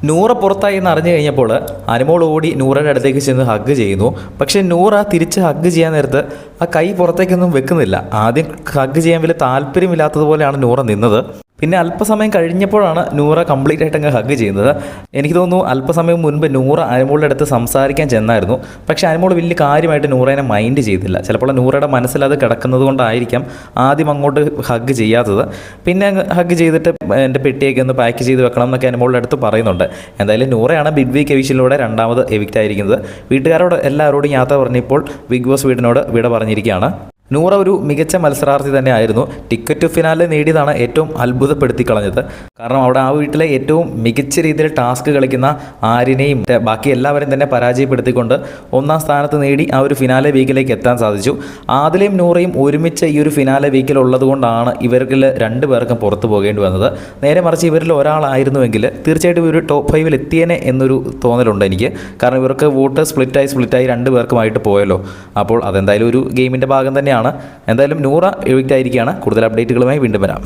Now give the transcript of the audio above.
നൂറ പുറത്തായി എന്ന് അറിഞ്ഞു കഴിഞ്ഞപ്പോൾ അനുമോൾ ഓടി നൂറയുടെ അടുത്തേക്ക് ചെന്ന് ഹഗ് ചെയ്യുന്നു. പക്ഷേ നൂറ തിരിച്ച് ഹഗ് ചെയ്യാൻ നേരത്ത് ആ കൈ പുറത്തേക്കൊന്നും വെക്കുന്നില്ല. ആദ്യം ഹഗ് ചെയ്യാൻ വലിയ താല്പര്യമില്ലാത്തതുപോലെയാണ് നൂറ നിന്നത്. പിന്നെ അല്പസമയം കഴിഞ്ഞപ്പോഴാണ് നൂറ കംപ്ലീറ്റ് ആയിട്ട് അങ്ങ് ഹഗ് ചെയ്യുന്നത്. എനിക്ക് തോന്നുന്നു അല്പസമയം മുൻപ് നൂറ അനുമോളുടെ അടുത്ത് സംസാരിക്കാൻ ചെന്നായിരുന്നു. പക്ഷേ അനുമോൾ വലിയ കാര്യമായിട്ട് നൂറേനെ മൈൻഡ് ചെയ്തില്ല. ചിലപ്പോൾ നൂറയുടെ മനസ്സിലത് കിടക്കുന്നത് കൊണ്ടായിരിക്കാം ആദ്യം അങ്ങോട്ട് ഹഗ് ചെയ്യാത്തത്. പിന്നെ ഹഗ് ചെയ്തിട്ട് എൻ്റെ പെട്ടിയൊക്കെ ഒന്ന് പാക്ക് ചെയ്ത് വെക്കണം എന്നൊക്കെ അനുമോളുടെ അടുത്ത് പറയുന്നുണ്ട്. എന്തായാലും നൂറയാണ് ബിഗ് വീക്ക് എവിഷനിലൂടെ രണ്ടാമത് എവിക്റ്റ് ആയിരിക്കുന്നത്. വീട്ടുകാരോട് എല്ലാവരോടും യാത്ര പറഞ്ഞപ്പോൾ ബിഗ് ബോസ് വീടിനോട് വിട പറഞ്ഞിരിക്കുകയാണ്. നൂറ ഒരു മികച്ച മത്സരാർത്ഥി തന്നെ ആയിരുന്നു. ടിക്കറ്റ് ഫിനാലെ നേടിയതാണ് ഏറ്റവും അത്ഭുതപ്പെടുത്തി കളഞ്ഞത്. കാരണം അവിടെ ആ വീട്ടിലെ ഏറ്റവും മികച്ച രീതിയിൽ ടാസ്ക് കളിക്കുന്ന ആര്യനെയും ബാക്കി എല്ലാവരെയും തന്നെ പരാജയപ്പെടുത്തിക്കൊണ്ട് ഒന്നാം സ്ഥാനത്ത് നേടി ആ ഒരു ഫിനാലെ വീക്കിലേക്ക് എത്താൻ സാധിച്ചു. ആദിലയും നൂറയും ഒരുമിച്ച് ഈ ഒരു ഫിനാലെ വീക്കിൽ ഉള്ളത് കൊണ്ടാണ് ഇവരിൽ രണ്ടു പേർക്കും പുറത്തു പോകേണ്ടി വന്നത്. നേരെ മറിച്ച് ഇവരിൽ ഒരാളായിരുന്നുവെങ്കിൽ തീർച്ചയായിട്ടും ഒരു ടോപ്പ് 5-ൽ എത്തിയേനെ എന്നൊരു തോന്നലുണ്ട് എനിക്ക്. കാരണം ഇവർക്ക് വോട്ട് സ്പ്ലിറ്റായി രണ്ടു പേർക്കുമായിട്ട് പോയല്ലോ. അപ്പോൾ അതെന്തായാലും ഒരു ഗെയിമിൻ്റെ ഭാഗം തന്നെയാണ്. എന്തായാലും നൂറ എവിക്റ്റ് ആയിരിക്കുകയാണ്. കൂടുതൽ അപ്ഡേറ്റുകളുമായി വീണ്ടും വരാം.